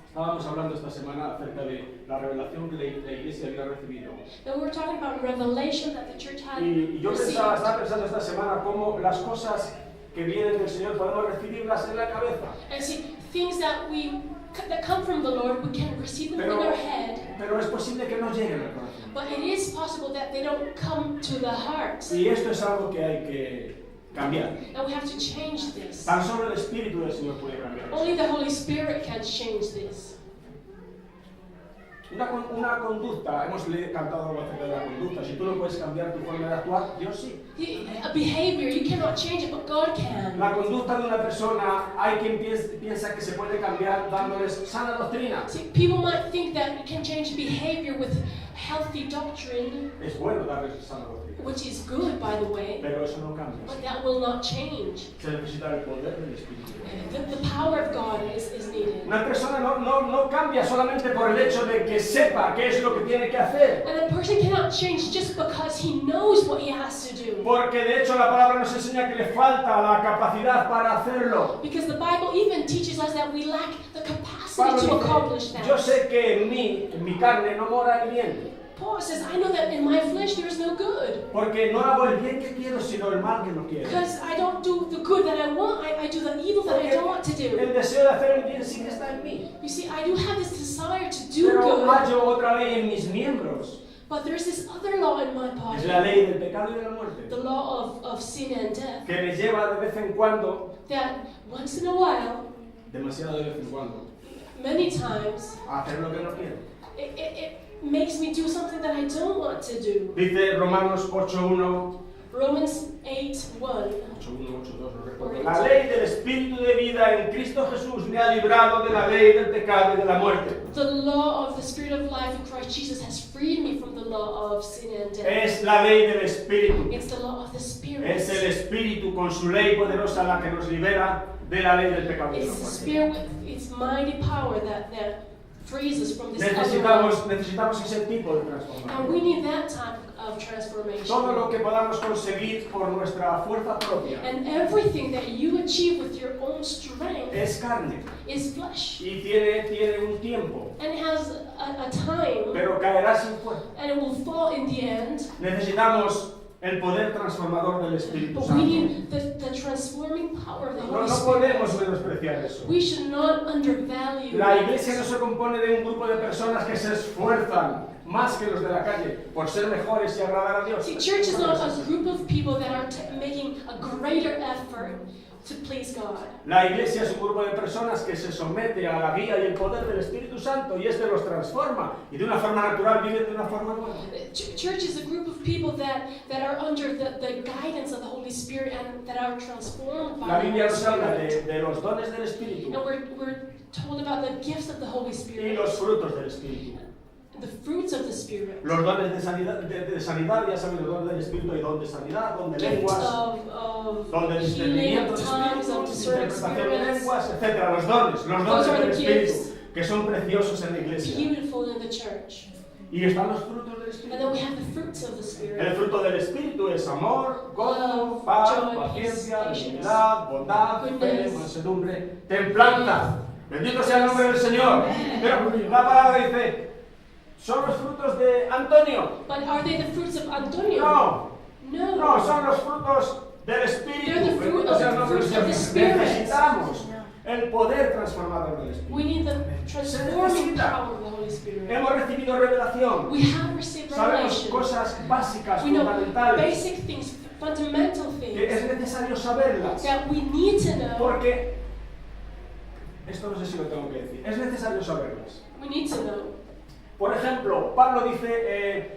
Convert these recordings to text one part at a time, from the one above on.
Estábamos hablando esta semana acerca de la revelación que la iglesia había recibido. And we were talking about revelation that the church had Y yo received. estaba pensando esta semana cómo las cosas que vienen del Señor podemos recibirlas en la cabeza. And see, things that come from the Lord, we can receive them in our head. Pero es posible que no lleguen al corazón. But it is possible that they don't come to the heart. Y esto es algo que hay que cambiar. And we have to change this. Tan solo el Espíritu del Señor puede cambiar. Only the Holy Spirit can change this. Una conducta, hemos cantado algo acerca de la conducta. Si tú no puedes cambiar tu forma de actuar, Dios sí. A behavior, you cannot change it, but God can. La conducta de una persona, hay quien piensa que se puede cambiar dándoles sana doctrina. See, people might think that you can change behavior with healthy doctrine, Es bueno darles sana doctrina. which is good, by the way, Pero eso no cambia. but that will not change. Se necesita el poder del Espíritu. The power of God is needed. Una persona no cambia solamente por el hecho de que sepa qué es lo que tiene que hacer. And a person cannot change just because he knows what he has to do. Porque de hecho la palabra nos enseña que le falta la capacidad para hacerlo. Because the Bible even teaches us that we lack the capacity Pablo to accomplish dice, that. yo sé que en mi carne no mora el bien. Paul says, I know that in my flesh there is no good. Porque no hago el bien que quiero, sino el mal que no quiero. Because I don't do the good that I want, I do the evil that I don't want to do. El deseo de hacer el bien sí que está en mí. You see, I do have this desire to do Pero good, hallo otra ley en mis miembros. but there's this other law in my Es body, la ley del pecado y de la the muerte. law of sin and death, Que me lleva de vez en cuando, that once in a while, demasiado de vez en cuando, many times, a hacer lo que no quiero. it makes me do something that I don't want to do. Dice Romanos 8.1. Romans 8:1. 8.1, 8.2, no recuerdo. La ley del Espíritu de vida en Cristo Jesús me ha librado de la ley del pecado y de la muerte. The law of the Spirit of life in Christ Jesus has freed me from the law of sin and death. Es la ley del Espíritu. It's the law of the Spirit. Es el Espíritu con su ley poderosa la que nos libera de la ley del pecado y de la It's the muerte. Spirit with its mighty power that frees us from this other law. Necesitamos ese tipo de And we transformación. need that type of transformation. Todo lo que podamos conseguir por nuestra fuerza propia And everything that you achieve with your own strength es carne is flesh. y tiene un tiempo, And it has a time, pero caerá sin fuerza. and it will fall in the end. Necesitamos el poder transformador del Espíritu But we Santo. need the transforming power of the Holy No Spirit. podemos menospreciar eso. We should not undervalue La it. iglesia no se compone de un grupo de personas que se esfuerzan más que los de la calle por ser mejores y agradar a Dios. See, church is not a group of people that are making a greater effort to please God. La iglesia es un grupo de personas que se somete a la guía y el poder del Espíritu Santo y este los transforma y de una forma natural viven de una forma nueva. Church is a group of people that are under the guidance of the Holy Spirit and that are transformed La by the Biblia Holy nos habla Spirit. de los dones del Espíritu And we're told about the gifts of the Holy y Spirit, los frutos del Espíritu. the fruits of the Spirit. Los dones de sanidad, ya saben, los dones del Espíritu hay don de sanidad, don de Gift lenguas, of don de healing, discernimiento of de tongues, espíritus, of discerning interpretación de spirits. lenguas, etc. Los dones Those are del the Espíritu, gifts. que son preciosos en la iglesia. Beautiful in the church. Y están los frutos del And Espíritu. then we have the fruits of the El Spirit. fruto del Espíritu es amor, gozo, Love, paz, joy, paciencia, patience, benignidad, bondad, fe, goodness, mansedumbre, templanza. Bendito sea el nombre del Señor. Pero la palabra dice, ¿son los frutos de Antonio? But are they the fruits of Antonio? No, son los frutos del Espíritu. They're the fruit Bendito sea el of nombre del the Señor. Spirit. Necesitamos el poder transformador del Espíritu. We need the transforming power of the Holy Spirit. Hemos recibido revelación. We have received Sabemos revelation. cosas básicas, We know fundamentales, basic things, fundamental que es things necesario saberlas. that we need to know. Porque, esto no sé si lo tengo que decir, es necesario saberlas. We need to know. Por ejemplo, Pablo dice,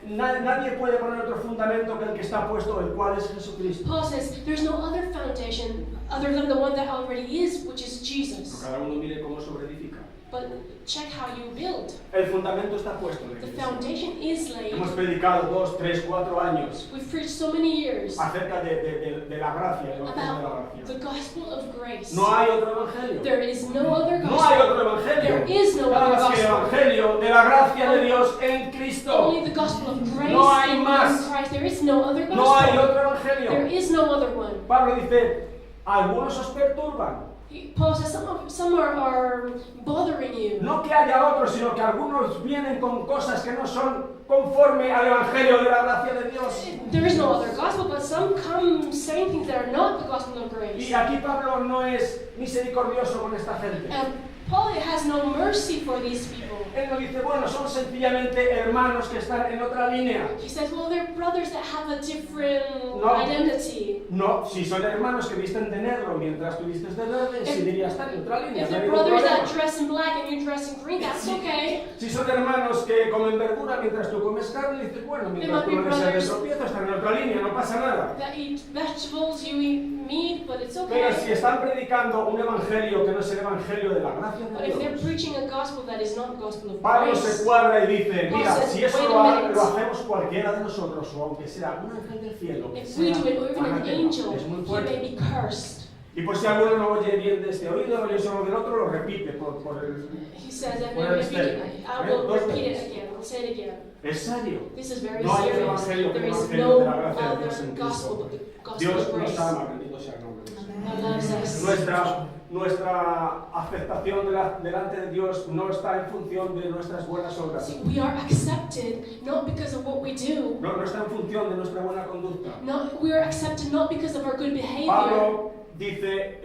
nadie puede poner otro fundamento que el que está puesto, el cual es Jesucristo. Paul says there's no other foundation other than the one that already is, which is Jesus. Cada uno mire cómo sobreedifica. But check how you build. El fundamento está puesto en la The iglesia. foundation is laid. Hemos predicado 2, 3, 4 años We've preached so many years acerca de la gracia, el evangelio de la about gracia. the gospel of grace. No hay otro evangelio. There is no other No hay gospel. otro evangelio. There is no Nada other más que el gospel. evangelio de la gracia de Dios en Cristo. Only the gospel of grace No hay in más. Christ. There is no other No hay gospel. otro evangelio. There is no other one. Pablo dice, algunos os perturban. Paul says some are bothering you. No que haya otros, sino que algunos vienen con cosas que no son conforme al Evangelio de la gracia de Dios. There is no other gospel, but some come saying things that are not the gospel of grace. Y aquí Pablo no es misericordioso con esta gente. And Paul has no mercy for these people. Él no dice, bueno, son sencillamente hermanos que están en otra línea. He says, well, they're brothers that have a different No. identity. No, si son hermanos que visten de negro mientras tú vistes de verde, sí diría estar en otra línea. If No hay they're ningún brothers problema. that dress in black and you dress in green, that's okay. Si son hermanos que comen verdura mientras tú comes carne, dices, bueno, mientras tú no eres el de tropiezo, están en otra línea, no pasa nada. That eat vegetables, you eat meat, but it's Pero si okay. están predicando un evangelio que no es el evangelio de la gracia But de if they're Dios, preaching a gospel that is not the gospel of Pablo se grace, cuadra y dice, Paul mira, says, si eso wait a lo minute. hacemos cualquiera de nosotros, o aunque sea un ángel del cielo, que if we sea do it, or even an anatema, angel, es muy he may fuerte. be cursed. Y por si alguno no oye bien de este oído, no oye solo del otro, lo repite por el... He says, and Well, if I will dos repeat veces. it again, I'll say it again. ¿Es serio? This is very No hay serious. evangelio que There is evangelio no de la gracia de Dios other en gospel Cristo. but the gospel Dios of nos grace. ama, bendito sea el nombre de Dios. God loves us. Nuestra aceptación delante de Dios no está en función de nuestras buenas obras. See, we are accepted not because of what we do. No está en función de nuestra buena conducta. No, we are accepted not because of our good behavior. Pablo dice,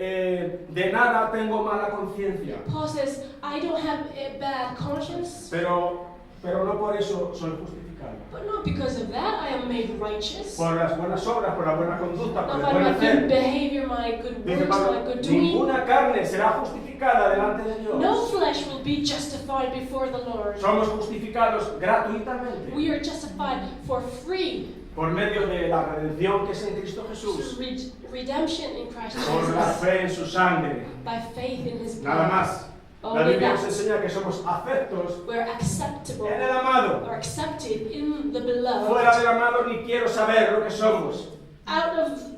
de nada tengo mala conciencia, Paul says, I don't have a bad conscience, pero no por eso soy justificado. but not because of that I am made righteous. Por las buenas obras, por la buena conducta, por Not el by buen my good hacer. behavior, my good Dice works, Pablo, my good doing. ninguna carne será justificada delante de Dios. No flesh will be justified before the Lord. Somos justificados gratuitamente We are justified for free. por medio de la redención que es en Cristo Jesús, Redemption in Christ por la Jesus. fe en su sangre. By faith in His Nada blood. más. La Only Biblia nos that. enseña que somos aceptos We're acceptable. en el amado. Or accepted in the beloved. Fuera del amado ni quiero saber lo que somos,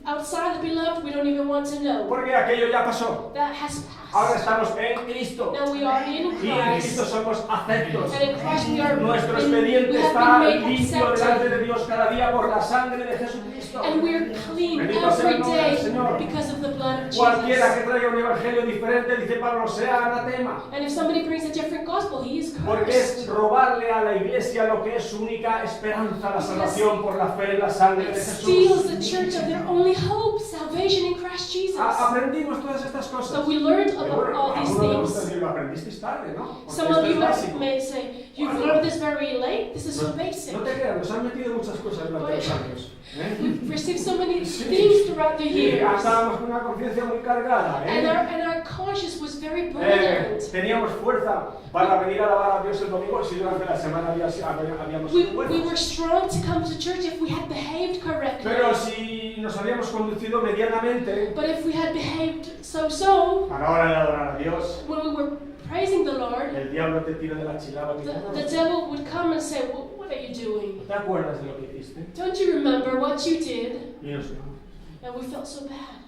Outside the beloved, we don't even want to know. porque aquello ya pasó. That has Ahora passed. estamos en Cristo. Now we are in Y en Cristo Christ. somos aceptos. And in Christ we are Nuestro we expediente have está been made limpio delante accepted. de Dios cada día por la sangre de Jesucristo. And we are clean Bendito sea el every nombre del day Señor. because of the blood of Cualquiera que Jesus. traiga un evangelio diferente, dice Pablo, sea anatema. And if somebody brings a different gospel, he is Porque es cursed. robarle a la iglesia lo que es su única esperanza, la salvación por la fe en la sangre de It Jesús. steals the church of their only hope, salvation in Christ Jesus. Aprendimos todas estas cosas. So we learned about Bueno, all these algunos de things. ustedes lo aprendisteis tarde, ¿no? Porque Some esto of es you básico. may say, you've learned this very late. This is so basic. No te creas, nos han metido muchas cosas durante los años. We've received so many Sí. things throughout the Y years. andábamos con una conciencia muy cargada. And our conscience was very burdened. Teníamos fuerza para venir a alabar a Dios el domingo si durante la semana habíamos We sido were buenos. strong to come to church if we had behaved correctly. Pero si nos habíamos conducido medianamente But if we had behaved so-so, a la hora de adorar a Dios, when we were praising the Lord, el diablo te tira de la chilaba. Que the devil would come and say, well, what are you doing? ¿Te acuerdas de lo que hiciste? Don't you remember what you did? Y nos And we felt so bad.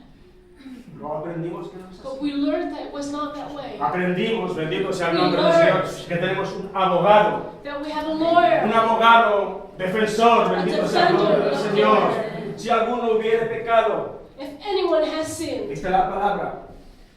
no aprendimos que no es But así. we learned that it was not that way. Aprendimos, bendito sea el We nombre del learned. Señor, que tenemos un abogado. That we have a lawyer. Un abogado defensor, bendito sea el nombre del defender, Señor. Lord. Si alguno hubiere pecado, If anyone has sinned, dice la palabra,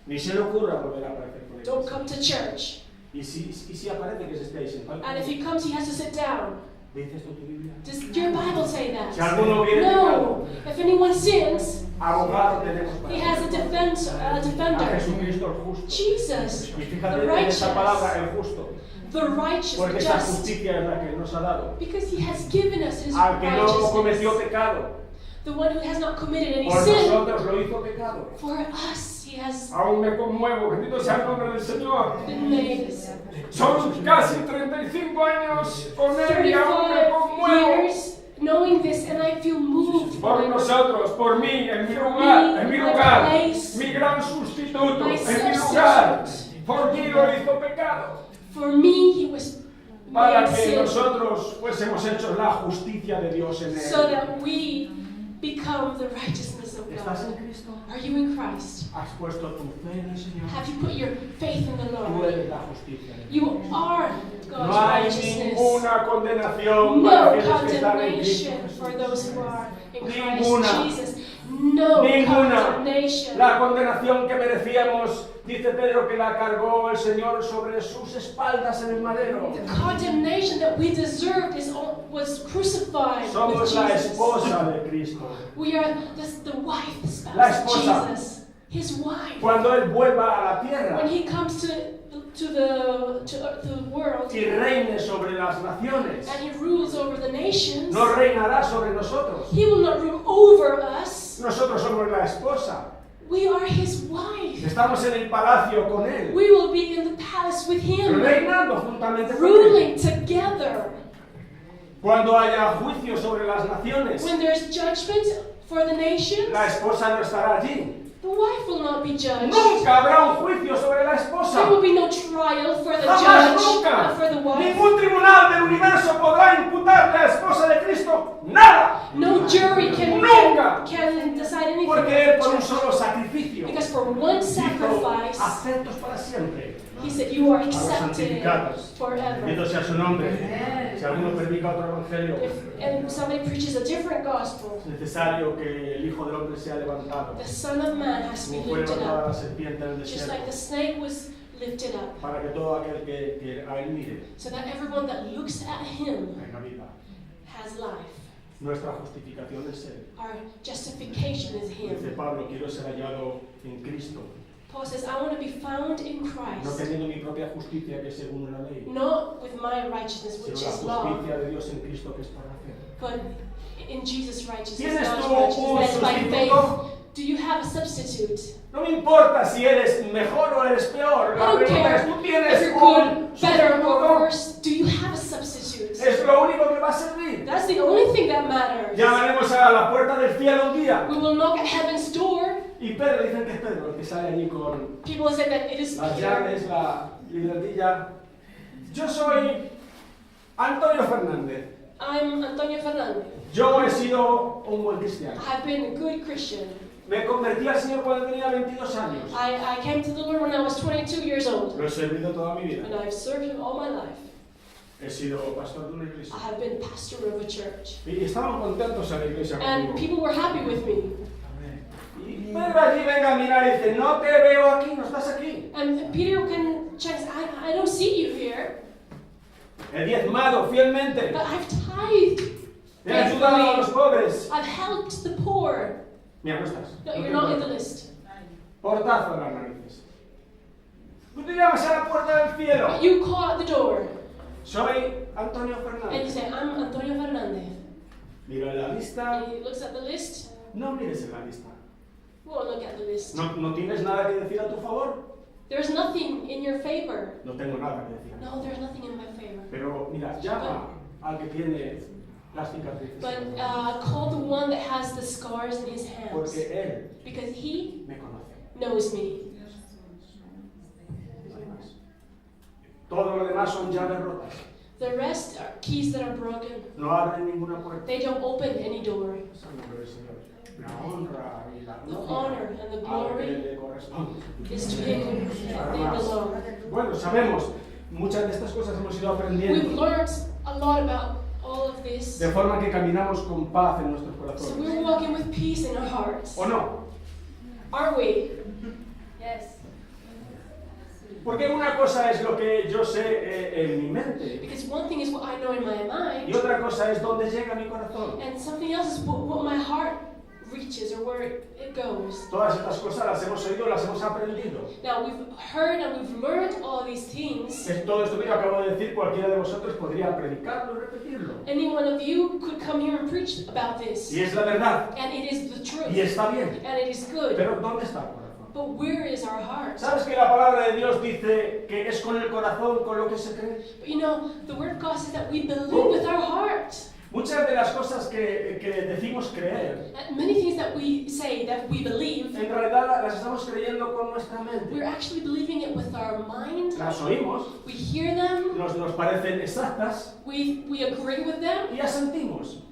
ni se le ocurra volver a aparecer por don't ellos. come to church. Y si aparece que se esté ahí sentado, And if he comes, he has to sit down. ¿dice esto tu Biblia? Does your Bible say that? Si alguno hubiere No. If anyone sins, abogado tenemos para he has a a defender. Jesucristo el justo. Jesus, Y the fíjate en righteous, esa palabra, el justo, the righteous, porque the esa just. justicia es la que Él nos ha dado. Because he has given us his Al que no cometió righteousness. pecado, The one who has not committed any por sin. nosotros lo hizo pecado. For us, he has Aún me conmuevo, bendito sea el nombre del Señor. been made. Son casi 35 años con Él y aún me 35 conmuevo. years knowing this, and I feel moved Por by it. nosotros, por mí, en mi For lugar, me, my place, mi gran sustituto, my en mi lugar. substitute. Por mí lo hizo pecado. For me, he was Para made que sin, nosotros fuésemos hechos la justicia de Dios en so Él. that we become the righteousness of ¿Estás en God. Cristo? Are you in Christ? ¿Has puesto tu fe en el Señor? Have you put your faith in the Tú Lord? eres la justicia de Dios. You are No God's hay righteousness. ninguna condenación No para aquellos que están en Cristo condemnation for those Jesús. who are in Christ Ninguna. Jesus. No Ninguna. condemnation. La condenación que merecíamos, dice Pedro, que la cargó el Señor sobre sus espaldas en el madero. The condemnation that we deserved was crucified with Somos la Jesus. esposa de Cristo. We are the wife, the spouse La of esposa. Jesus. His wife. Cuando Él vuelva a la tierra When he comes to the world y reine sobre las naciones, and he rules over the nations, no reinará sobre nosotros. he will not rule over us. Nosotros somos la esposa. We are his wife. Estamos en el palacio con Él, We will be in the palace with him, reinando juntamente con Él. ruling together. Cuando haya juicio sobre las naciones, When there's judgment for the nations, la esposa no estará allí. the wife will not be judged. Nunca habrá un juicio sobre la esposa. There will be no trial for the Jamás, judge, nunca. not for the wife. Ningún tribunal del universo podrá imputarle a la esposa de Cristo nada. No jury Nunca. can decide anything. Porque Él por un about the judge. solo sacrificio Because for one dijo, sacrifice, aceptos para siempre. he said, you are A los accepted santificados. forever. Bendito sea su nombre. Si alguno predica otro evangelio, And somebody preaches a different gospel, es necesario que el Hijo del Hombre sea levantado, the Son of Man has to be como fue lifted levantada la up, serpiente en el just desierto, like the snake was lifted up, para que todo aquel que a Él mire so that everyone that looks at him tenga vida. has life. Nuestra justificación es Él. Our justification is Dice him. Pablo, quiero ser hallado en Cristo, Paul says, I want to be found in no Christ, teniendo mi propia justicia que es según la ley, not with my righteousness, sino which la is law, justicia de Dios en Cristo que es por la fe. but in Jesus' righteousness, ¿Tienes God's tú un righteousness, that is by faith. sustituto? Do you have a substitute? No me importa si eres mejor o eres peor. I La don't pregunta es, care ¿tú if tienes you're un good, better, or sustituto? worse. Do you have a substitute? Es lo único que va a servir. That's the only thing that matters. Llamaremos a la puerta del cielo un día. We will knock at heaven's door. Y Pedro, dicen que es Pedro el que sale allí con People say that it is las Peter. llaves, la libretilla. Yo soy Antonio Fernández. I'm Antonio Fernandez. Yo he sido un buen cristiano. I've been a good Christian. Me convertí al Señor cuando tenía 22 años. I came to the Lord when I was 22 years old. Lo he servido toda mi vida. And I've served Him all my life. He sido pastor de una iglesia. I have been pastor of a church. Y estaban contentos en la iglesia And conmigo. people were happy with me. Y Pedro allí venga a mirar y dice, no te veo aquí, no estás aquí. And Peter can check, I don't see you here. He diezmado fielmente. But I've tithed. He ayudado a los pobres. I've helped the poor. Mira, no estás. No, No you're te not in importa. the list. Portazo en las narices. Tú te llamas a la puerta del cielo. But you call at the door. Soy Antonio And you Fernández. say, I'm Antonio Fernandez. Miro en la lista. And he looks at the list. No mires en la lista. We won't look at the list. ¿No tienes nada que decir a tu favor? There's nothing in your favor. No tengo nada que decir. No, there's nothing in my favor. Pero mira, llama al que tiene las cicatrices. But call the one that has the scars in his hands. Porque Él Because he me conoce. knows me. No hay más. Todo lo demás son llaves rotas. The rest are keys that are broken. No abren ninguna puerta. They don't open any door. Es el nombre del Señor. La honra y la The gloria honor and the al que glory le corresponde. is to him that they belong. Bueno, sabemos, muchas de estas cosas hemos ido We've aprendiendo. learned a lot about all of this. De forma que caminamos con paz en nuestros So corazones. we're walking with peace in our hearts. ¿O no? Are we? Yes. Porque una cosa es lo que yo sé en mi mente. Because one thing is what I know in my Y mind, otra cosa es dónde llega mi corazón. and something else is what my heart reaches or where it goes. Todas estas cosas las hemos oído, las hemos aprendido. Now we've heard and we've learned all these things. Todo esto que yo acabo de decir, cualquiera de vosotros podría predicarlo y repetirlo. Any one of you could come here and preach about this. Y es la verdad. And it is the Y truth. está bien. And it is good. Pero ¿dónde está el corazón? But where is our heart? ¿Sabes que la palabra de Dios dice que es con el corazón con lo que se cree? But you know, the word of God says that we believe with our heart. Muchas de las cosas que decimos creer, And many things that we say that we believe, en realidad las estamos creyendo con nuestra we're mente. actually believing it with our mind. Las oímos, We hear them, nos parecen exactas we agree with them. y ya sentimos.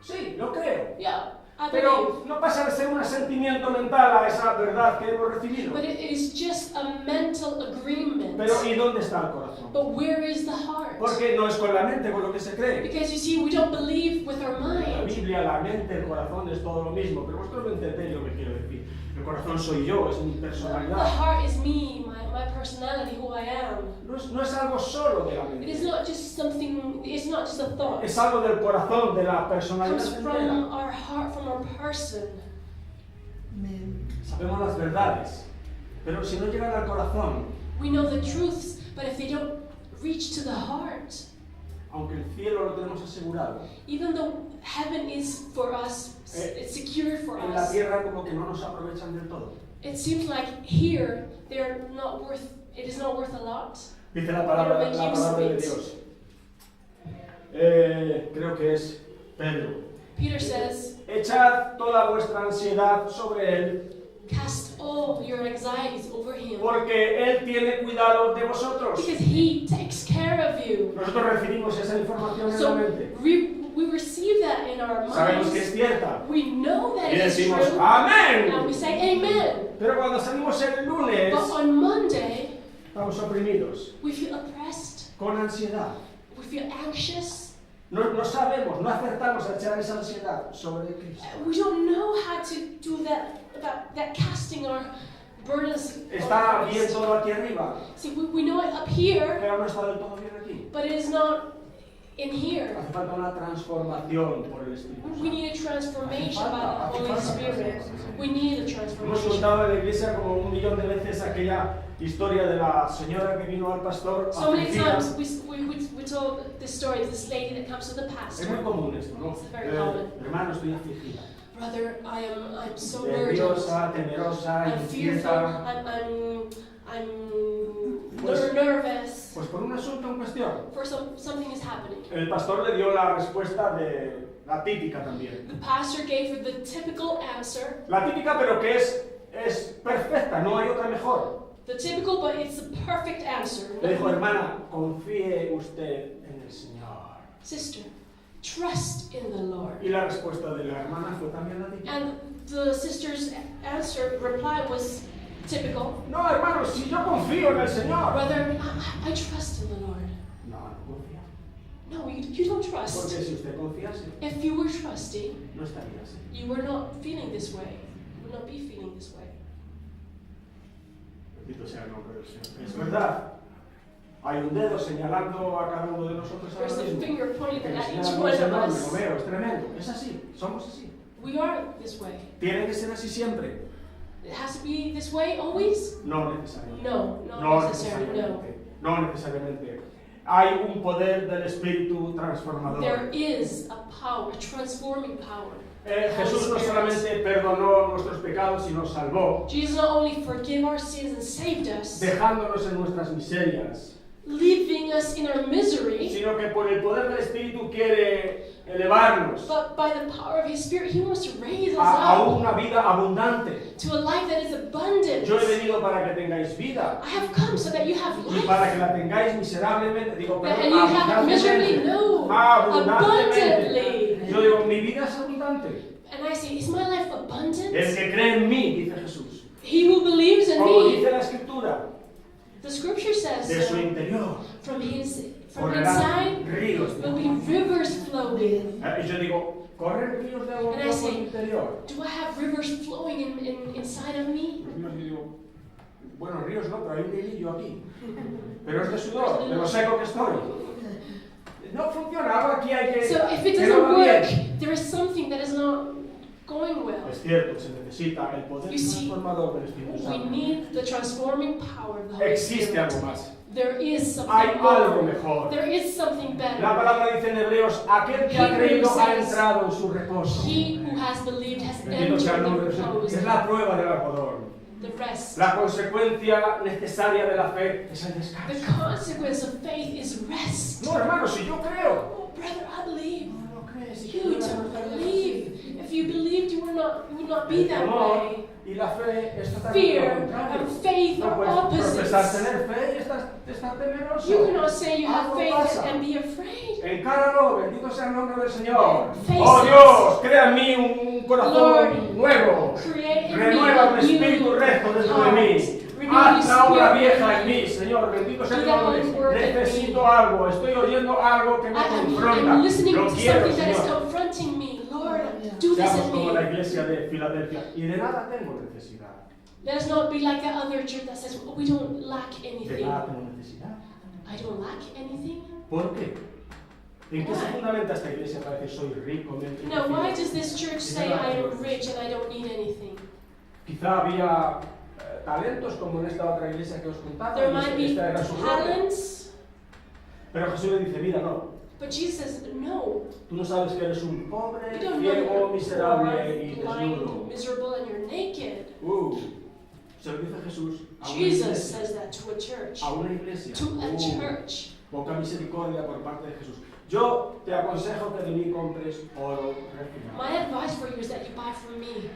Sí, lo creo. Yeah, Pero no pasa de ser un asentimiento mental a esa verdad que hemos recibido. But it is just a mental agreement. Pero ¿y dónde está el corazón? But where is the heart? Porque no es con la mente con lo que se cree. Because you see, we don't believe with our La mind. Biblia, la mente, el corazón es todo lo mismo, pero vosotros no entendéis lo que quiero decir. El corazón soy yo, es mi The personalidad. heart is me, my personality, who I am. No es algo solo de la It mente. is not just something, it's not just a thought. Es algo del corazón, de la It personalidad comes from entera. our heart, from our person. Sabemos las verdades, pero si no llegan al corazón, We know the truths, but if they don't reach to the heart, aunque el cielo lo tenemos asegurado, even though heaven is for us, it's secured for en la us, tierra como que no nos aprovechan del todo. it seems like here they're not worth, it is not worth a lot. Dice la palabra de Dios. Creo que es Pedro. Peter says, Echad toda vuestra ansiedad sobre Él, cast all your anxieties over him, porque Él tiene cuidado de vosotros. because he takes care of you. Nosotros recibimos esa información en la So mente. we receive that in our Sabemos que es minds. cierta. We know that Y it is decimos, true, ¡Amén! and we say amen. Pero cuando salimos el lunes, But on Monday, estamos oprimidos, we feel oppressed, con ansiedad. we feel anxious. No sabemos, no acertamos a echar esa ansiedad sobre Cristo. We don't know how to do that casting our burdens. Está on bien Christ. todo aquí arriba, See, we know it up here, pero no está del todo bien aquí. but it is not in here. Hace falta una transformación por el Espíritu We Santo. need a transformation by the Hace Holy falta. Spirit. We need a Hemos transformation. contado en la iglesia como 1.000.000 de veces aquella historia de la señora que vino al pastor So many afligida. times we told this story of this lady that comes to the Es muy pastor. común esto, ¿no? It's very common. Hermano, estoy afligida. Brother, I'm so burdened. Nerviosa, temerosa, I'm fearful. inquieta. I'm nervous. Pues por un asunto en cuestión. For something is happening. El pastor le dio la respuesta de la típica también. The pastor gave her the typical answer. La típica, pero que es perfecta, no hay otra mejor. The typical, but it's the perfect answer. Le dijo, hermana, confíe usted en el Señor. Sister, trust in the Lord. Y la respuesta de la hermana fue también la típica. And the sister's reply was typical. No, hermano, si yo confío en el Señor. Brother, I trust in the Lord. No confía. No, you don't trust. Porque si usted confiase, If you were trusting, no estaría así. you were not feeling this way. You would not be feeling this way. Bendito sea el nombre del Señor. Es verdad. Hay un dedo señalando a cada uno de nosotros ahora There's a mismo. finger pointing El at Señor each no one es of enorme, lo us. veo, es tremendo. Es así, somos así. We are this way. ¿Tiene que ser así siempre? It has to be this way always? No necesariamente. No, not necessarily, no. No necesariamente. Hay un poder del Espíritu transformador. There is a power, a transforming power. Jesús no solamente perdonó nuestros pecados y nos salvó, Jesus not only forgave our sins and saved us, dejándonos en nuestras miserias, leaving us in our misery, sino que por el poder del Espíritu quiere elevarnos but by the power of His Spirit, He wants to raise us a up una vida abundante. to a life that is abundant. Yo he venido para que tengáis vida I have come so that you have y para que life, la tengáis miserablemente, digo, and you have it miserably. abundantemente. No, Abundantemente. abundantly. Yo digo, mi vida es abundante. And I say, is my life abundant? El que cree en mí, dice Jesús, He who believes in como me, dice la Escritura, the Scripture says, de su interior from inside correrán ríos de will be agua. rivers flowing. Y yo digo, ¿corren ríos de agua And I por say, el interior? Do I have rivers flowing inside of me? Los ríos, yo digo, bueno, ríos no, pero hay un hilillo aquí. Pero es de sudor, de lo seco que estoy. No funciona, algo aquí hay que... So if it que no doesn't va work, bien. there is something that is not going well. Es cierto, se necesita el poder You see, transformador del Espíritu We Santo. need the transforming power of the Holy Existe algo Spirit. más. There is Hay something algo more. mejor. There is something La better. palabra dice en Hebreos, aquel que ha Hebrews creído ha says, entrado en su reposo. He who has believed has Bendito sea el entered nombre the del Señor. repose. Es la prueba del algodón. The rest. La consecuencia necesaria de la fe es el The descanso. consequence of faith is rest. No, hermano, si yo creo. Oh, brother, I believe. No crees. You don't believe. If you believed, you would not be that way. y la fe es totalmente lo Fear contrario. and faith No are puedes profesar opposites. tener fe y estar temeroso. You cannot say you have Algo faith pasa. and be afraid. Encáralo, bendito sea el nombre del Señor. Face Oh it. Dios, crea en mí un corazón Lord, nuevo. create in Renueva un me a espíritu new recto dentro de heart. mí. Renew Haz la your obra spirit vieja en in me. mí, Señor. Bendito sea Do el that nombre. good work in Necesito me. algo. Estoy oyendo algo que me confronta. I'm listening Lo to quiero, something that is Señor. confronting me. Lord, do this Seamos in como la me. iglesia de Filadelfia. Y de nada tengo necesidad. Let us not be like that other church that says, we don't lack De anything. nada tengo necesidad. I don't lack anything. ¿Por qué? ¿En qué se Why? fundamenta esta iglesia para decir soy rico? Now, why does this church say I am rich and I don't need anything? Quizá había talentos como en esta otra iglesia que os contaba. There y might be esta era su gloria. talents, Pero Jesús le dice, mira, no. but Jesus says, no. Tú no sabes que eres un pobre, You don't know that ciego, you're miserable y poor, desnudo. blind, miserable, and you're naked. Se lo dice Jesús a una Jesus iglesia. says that to a church. A una iglesia. To a church. Poca misericordia por parte de Jesús. Yo te aconsejo que de mí compres oro refinado. My advice for you is that you buy from me.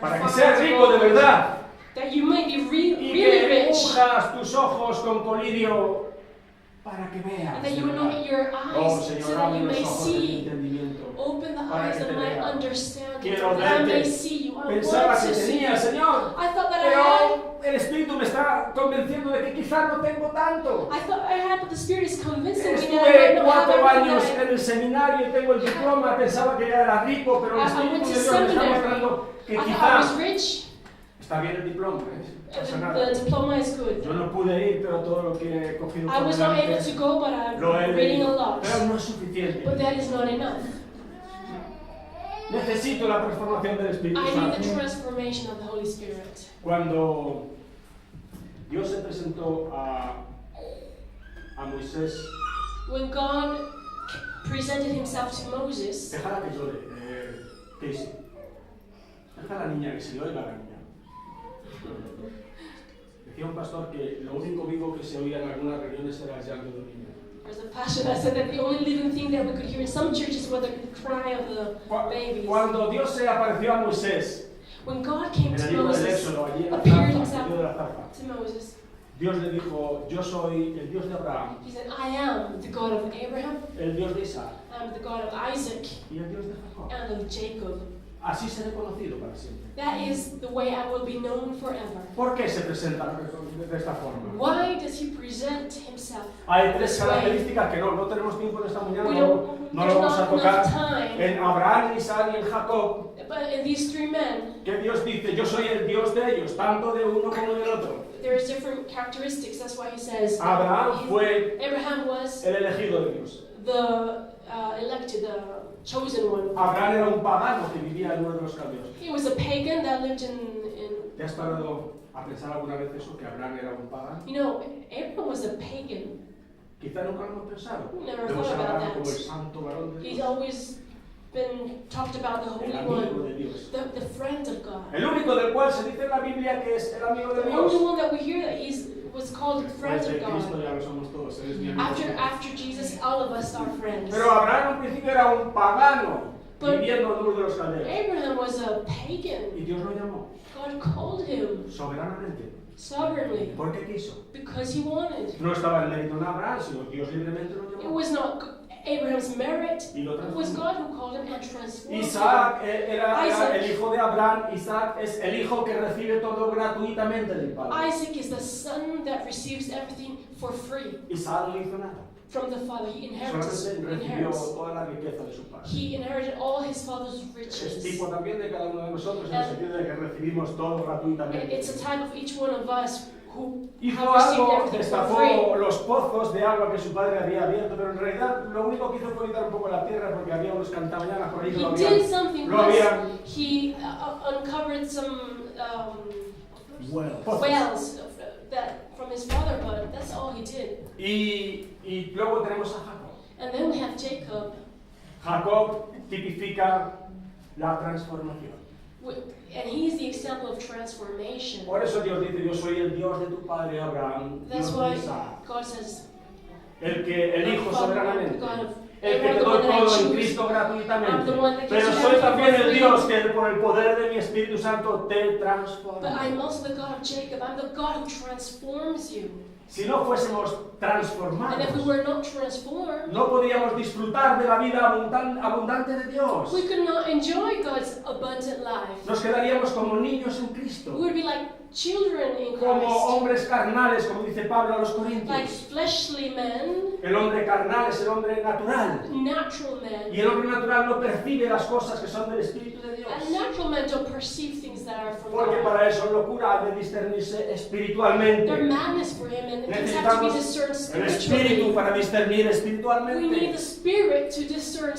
Para que seas rico de verdad. That you may be Y really que rich. unjas tus ojos con colirio para que veas. And that you de verdad. anoint your Oh, eyes Señor, so that abre you los may ojos del see. entendimiento. Open the Para eyes que of te my vea. understanding. Quiero That I may verte. see you. I Pensaba want que to see tenía, you. Señor. I thought that I had. Pero el Espíritu me está convenciendo de que quizá no tengo tanto. I thought I had, but the Spirit is convincing me that I Estuve might not have 4 años everything en el seminario y tengo el diploma, pensaba que ya era rico, pero el I Espíritu went de to Dios me está seminary. mostrando que I thought I quizá was rich. está bien el diploma, no pasa nada. The diploma is good. Yo no pude ir, pero todo lo que he cogido I por was not able delante to go, but I'm lo he reading a leído. lot. Pero no es suficiente. But that is not enough. Necesito la transformación del Espíritu I need the Santo. transformation of the Holy Spirit. Cuando Dios se presentó a Moisés, When God presented himself to Moses, déjala que llore, Casey. Deja a la niña que se le oiga a la niña. Decía un pastor que lo único vivo que se oía en algunas reuniones era el llanto de un niño. there's a pastor that said that the only living thing that we could hear in some churches was the cry of the babies. Cuando Dios se apareció a Moisés, When God came en el to libro del Moses, Éxodo, allí en la appeared zarza, en himself medio de la zarza, to Moses, Dios le dijo, yo soy el Dios de Abraham, he said, I am the God of Abraham, el Dios de Isaac I'm the God of Isaac, y el Dios de Jacob. and of Jacob. Así seré conocido para siempre. That is the way I will be known forever. ¿Por qué se presenta de esta forma? Why does he present himself? Hay 3 this way? características que no tenemos tiempo en esta mañana, We no don't, lo there's vamos a not tocar. enough time. En Abraham, en Isaac y en Jacob, But in these 3 men, que Dios dice, yo soy el Dios de ellos, tanto de uno como del otro. there's different characteristics. That's why he says Abraham fue Abraham was el elegido de Dios. the elected, the chosen one. Abraham era un pagano que vivía en uno de los caldeos. He was a pagan that lived in ¿Te has parado a pensar alguna vez eso, que Abraham era un pagano? you know, Abraham was a pagan. Quizá nunca lo hemos pensado. Never Vemos thought a about Abraham como el that. santo varón de He's Dios, always been talked about the el Holy amigo One, de Dios. the friend of God. El único del cual se dice en la Biblia que es el amigo de The only Dios. one that we hear that he was called the friend Desde of Cristo God. ya lo somos todos, eres mi amigo. After Jesus, all of us are friends. Pero Abraham al principio era un pagano, But viviendo en uno de los caldeos. Abraham was a pagan. Y Dios lo llamó God called him soberanamente. sovereignly ¿Por qué quiso? because he wanted. No estaba el mérito en Abraham, sino Dios libremente lo It llamó. was not Abraham's merit. Y lo It was transformó. God who called him and transformed him. Isaac era Isaac. el hijo de Abraham. Isaac es el hijo que recibe todo gratuitamente del Padre. Isaac is the son that receives everything for free Isaac no hizo nada. from the father. He Solamente recibió inherits. toda la riqueza de su padre. He inherited all his father's Es riches. tipo también de cada uno de nosotros en el sentido de que recibimos todo gratuitamente. It's a type of each one of us who Hizo have received algo, everything for free. destapó los pozos de agua que su padre había abierto, pero en realidad lo único que hizo fue quitar un poco la tierra porque había unos cantamañanas por ahí que lo He did habían. something Lo habían he uncovered some pozos. wells that from his father, but that's all he did. Y luego tenemos a Jacob. And then we have Jacob, Jacob tipifica la transformación. and he's the example of transformation. Por eso Dios dice, yo soy el Dios de tu padre Abraham, That's Dios why de Isaac, God says, el que elijo Father, soberanamente. God of el que I'm te the doy one that I todo en choose. Cristo I'm gratuitamente. the one that gives Pero you soy everything también for el free. Dios que por el poder de mi Espíritu Santo te But transforma. I'm also the God of Jacob. I'm the God who transforms you. Si no fuésemos And if we transformados, were not transformed, no podríamos disfrutar de la vida abundante de Dios. we could not enjoy God's abundant life. Nos quedaríamos como niños en Cristo, We would be like children in como Christ, hombres carnales, como dice Pablo a los like Corintios. fleshly men, El hombre carnal es el hombre natural. natural men. Y el hombre natural no percibe las cosas que son del Espíritu de Dios. And natural men don't perceive things that are from Porque God. para eso locura ha de discernirse They're espiritualmente. madness for him, and things have to be Necesitamos discerned el Espíritu spiritually. para discernir We need espiritualmente the Spirit to discern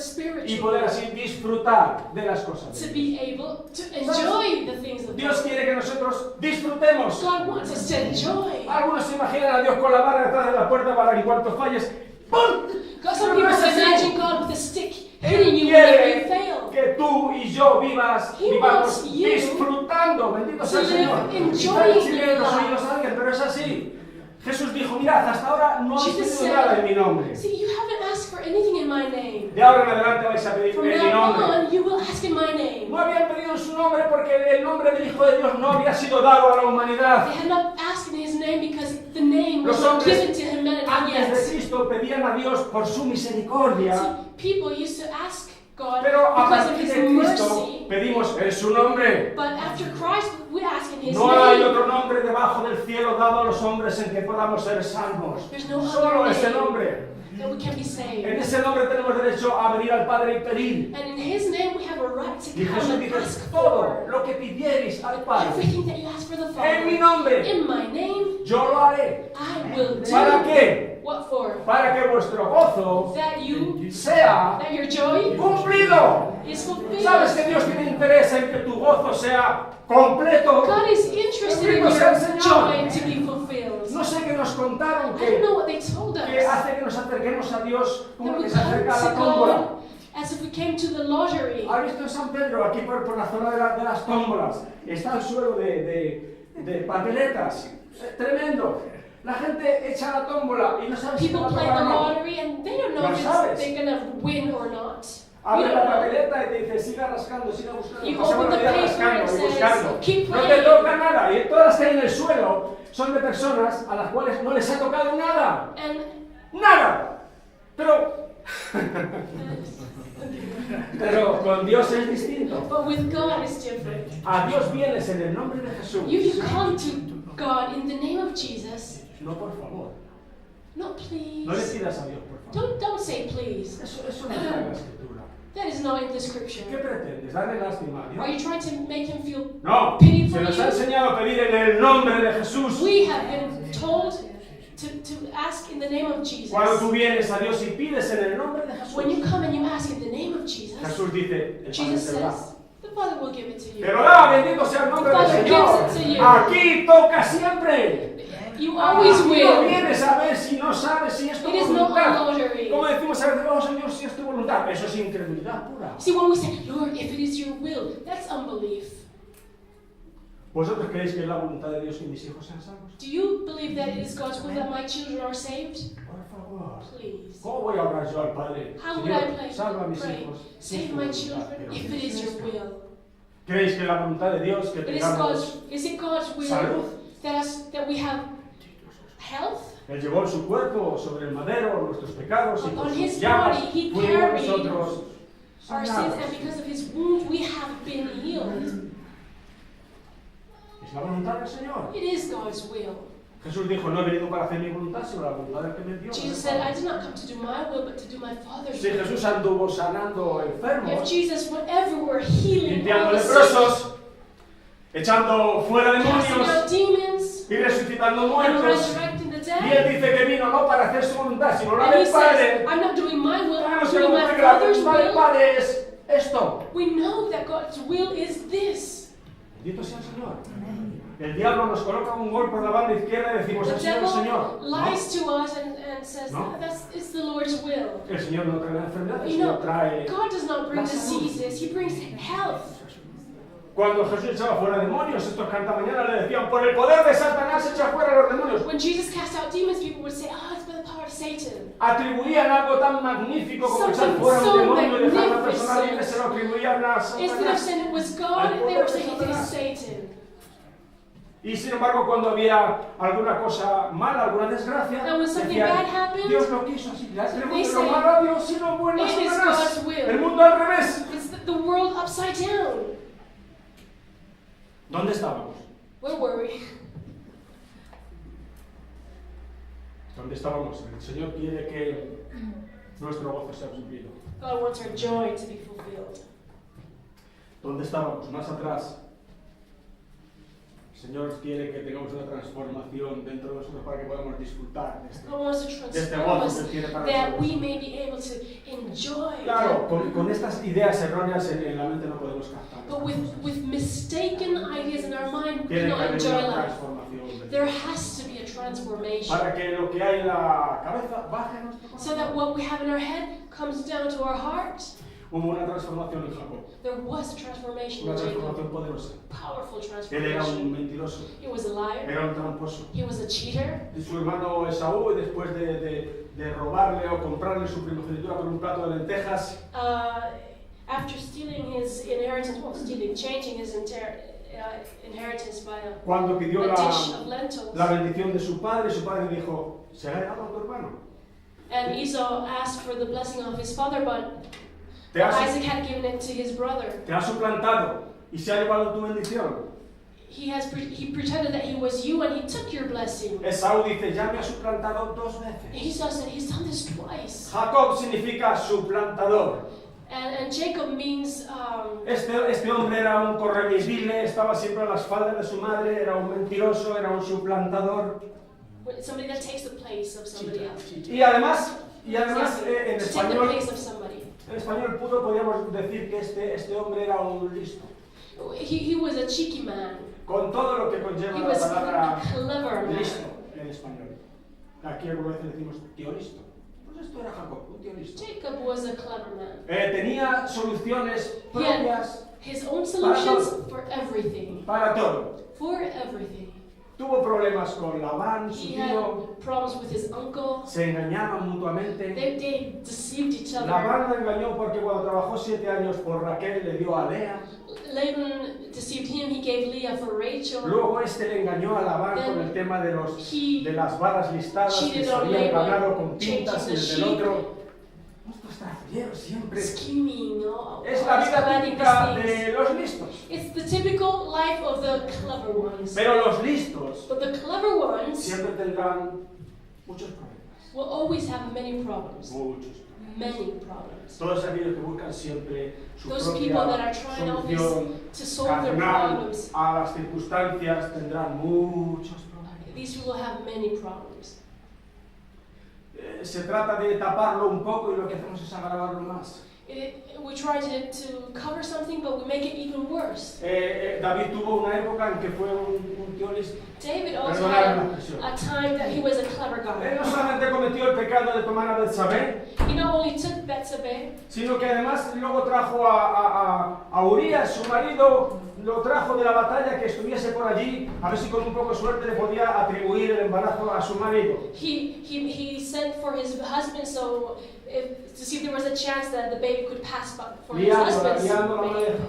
y poder spiritually, así disfrutar de las cosas to de Dios. be able to enjoy the things of Dios God. quiere que nosotros disfrutemos. God wants us to enjoy. Algunos se imaginan a Dios con la barra detrás de la puerta para que en cuanto falles, ¡pum! God, some Pero no people es así. imagine God with a stick Él hitting you whenever you quiere fail. que tú y yo vivamos wants you disfrutando, bendito sea el to live Señor. enjoying Está chileno, your soy life. los ángeles, pero es así. Jesús dijo, mirad, hasta ahora no habéis Jesus pedido nada en mi said, nombre. see, you haven't asked for anything in my name. De ahora en adelante vais a pedir From en mi now nombre. on, you will ask in my name. No habían pedido en su nombre porque el nombre del Hijo de Dios no había sido dado a la humanidad. They had not asked in his name because the name Los was not hombres given to humanity antes de yet. Cristo pedían a Dios por su misericordia, See, people used to ask God pero a because of partir his de Cristo mercy. pedimos en su nombre. But after Christ, we ask in his No hay name. otro nombre debajo del cielo dado a los hombres en que podamos ser salvos. There's no Solo other ese name nombre. that we can be En saved. ese nombre tenemos derecho a venir al Padre y pedir. And in his name, we have a right to Y come Jesús and dice, ask todo for lo que pidierais al Padre, everything that you ask for the en mi Father. nombre, In my name, yo lo haré. I will do. ¿Para qué? What for? Para que vuestro gozo That sea your joy cumplido. is fulfilled. ¿Sabes que Dios tiene interés en que tu gozo sea completo? God is interested in Bendito sea el your Señor. joy to be fulfilled. No sé qué nos contaron I don't que know what they told us. hace que nos acerquemos a Dios como That que we se come acerca a la to tómbola. God as if we came to the lottery. ¿Has visto en San Pedro, aquí por la zona de las tómbolas? Está el suelo de papeletas. Tremendo. La gente echa la tómbola y no sabe si va People a play tocar the o no. lottery and they don't know No if sabes. they're going to win or not. We Abre don't la know. papeleta y te dice, siga rascando, siga buscando. You Pasamos open the la vida paper rascando and y says, buscando. "Keep No te playing." toca nada. Y todas las que hay en el suelo son de personas a las cuales no les ha tocado nada. And ¡Nada! Pero con Dios es distinto. but with God it's different. A Dios vienes en el nombre de Jesús. You come to God in the name of Jesus. No, por favor. No, please. No le pidas a Dios, por favor. Don't say please. Eso no está en la Escritura. That is not in the ¿Qué scripture. pretendes? ¿Darle lástima a Are Dios? you trying to make him feel No. pity Se for nos ha you? enseñado a pedir en el nombre de Jesús. We have been told to ask in the name of Jesus. Cuando tú vienes a Dios y pides en el nombre de Jesús, When you come and you ask in the name of Jesus, Jesús dice, el Padre Jesus te da. says, the Father will give it to you. Pero da, bendito sea el nombre del Father Señor. gives it to you. Aquí toca siempre. You always Aquí no will. vienes a ver si no sabes si es tu It is not a voluntad. lottery. Como decimos a veces, oh Señor, si es tu voluntad. Eso es incredulidad pura. See, when we say, Lord, if it is your will, that's unbelief. ¿Vosotros creéis que es la voluntad de Dios que mis hijos sean salvos? Do you believe that it is God's will that my children are saved? Por favor. Please. ¿Cómo voy a orar yo al Padre? How would I Señor, salva a mis pray? hijos. Save my children if it is your will. ¿Creéis que es la voluntad de Dios que tengamos Is it God's will salud? that we have health? Él llevó en su cuerpo sobre el madero nuestros pecados y por On sus his llagas body, he fuimos carried nosotros Our sins, sanados. and because of his wound, we have been healed. Es la voluntad del Señor. It is God's will. Jesús dijo, no he venido para hacer mi voluntad, sino la voluntad del que me envió. Jesus said, I did not come to do my will, but to do my Father's Si will. Jesús anduvo sanando If enfermos, Jesus went everywhere healing all limpiando the sick, leprosos, echando fuera casting demonios out demons, y resucitando and muertos, resurrecting the y dead, Él dice que vino no para hacer su voluntad, sino la and he del says, Padre. I'm not doing my will, I'm Tenemos que doing my cumplir la Father's voluntad del will. Padre es esto. We know that God's will is this. Bendito sea el Señor. El diablo nos coloca un gol por la banda izquierda y decimos, The el Señor, el Señor. devil lies to us and says, No. it's the Lord's will. El Señor no trae la enfermedad, el You Señor know, trae... God does not bring la salud. diseases, He brings health. Cuando Jesús echaba fuera demonios, estos cantamañanas le decían, por el poder de Satanás echa fuera los demonios. When Jesus cast out demons, people would say, oh, it's by the power of Satan. Atribuían algo tan magnífico como echar Something fuera un so demonio y dejar a una persona magnificent. libre, se lo atribuían a Instead of Satanás. saying it was God, they were saying it is Satan. Y sin embargo, cuando había alguna cosa mala, alguna desgracia, And when something decían, bad happened, Dios lo quiso así, le they atribuyen say, lo malo a Dios y lo bueno a it is Satanás. God's will. El mundo al revés. It's the world upside down. ¿Dónde estábamos? Where were we? ¿Dónde estábamos? El Señor quiere que nuestro gozo sea cumplido. God wants our joy to be fulfilled. ¿Dónde estábamos? Más atrás. El Señor quiere que tengamos una transformación dentro de nosotros para que podamos disfrutar de este God wants to este transform gozo us que Él tiene para that we nosotros. may be able to enjoy. Claro, con estas ideas erróneas en la mente no podemos captar. But with mistaken ideas in our mind, we Tiene que cannot haber enjoy una life. transformación There has to be a transformation. para que lo que hay en la cabeza baje a nuestro corazón. So that what we have in our head comes down to our heart. Hubo una transformación en Jacob, There was a transformation una in Jacob. transformación poderosa. Powerful Él era un transformation. mentiroso, He was a liar. era un tramposo. He was a cheater. Y su hermano Esaú, después de robarle o comprarle su primogenitura por un plato de lentejas, After stealing his inheritance, changing his inheritance by cuando pidió a dish of lentils. la bendición de su padre dijo, ¿se ha dado a tu hermano? And Esau asked for the blessing of his father, but Te ha Isaac had given it to his brother. suplantado y se ha llevado tu bendición. He pretended that he was you and he took your blessing. Esaú dice, ya me ha suplantado 2 veces. Esau said, he's done this twice. Jacob significa suplantador. And Jacob means Este hombre era un corremisvile, estaba siempre a las faldas de su madre, era un mentiroso, era un suplantador. somebody that takes the place of somebody else. Y además en To take the español, place of somebody. podíamos decir que este hombre era un listo. He was a cheeky man. Con todo lo que conlleva He la was palabra a clever listo man. en español. Aquí algunas veces decimos tío listo. Pues esto era Jacob, un tío listo. Jacob was a clever man. Tenía soluciones He had propias his own solutions for everything. para todo. For everything. Tuvo problemas con Labán, su He tío, had problems with his uncle. se engañaban mutuamente. They deceived each other. Labán lo engañó porque cuando trabajó 7 años por Raquel le dio a Lea. Laban deceived him. He gave Leah for Rachel. Luego le engañó a Labán con el tema de las varas listadas que se habían ganado con pintas y el del otro. Estos trafilleros siempre. Scheming. Es la vida planning típica these things. de los listos. It's the typical life of the clever ones. Pero los listos But the clever ones siempre tendrán muchos problemas. will always have many problems. Muchos. Many problems. Todos aquellos que buscan siempre su Those people that propia are trying always solución to solve their carnal problems, a las circunstancias tendrán muchos problemas. these people have many problems. Se trata de taparlo un poco y lo que hacemos es agravarlo más. We try to cover something, but we make it even worse. David tuvo una época en que fue un tío listo. David also Perdonad la had expresión. a time that he was a clever Él guy. no solamente cometió el pecado de tomar a Betsabé, He not only took Betsabé, sino que además luego trajo a Urías, su marido, lo trajo de la batalla, que estuviese por allí, a ver si con un poco de suerte le podía atribuir el embarazo a su marido. he sent for his husband to see if there was a chance that the baby could pass for his husband's Liando la baby. madeja.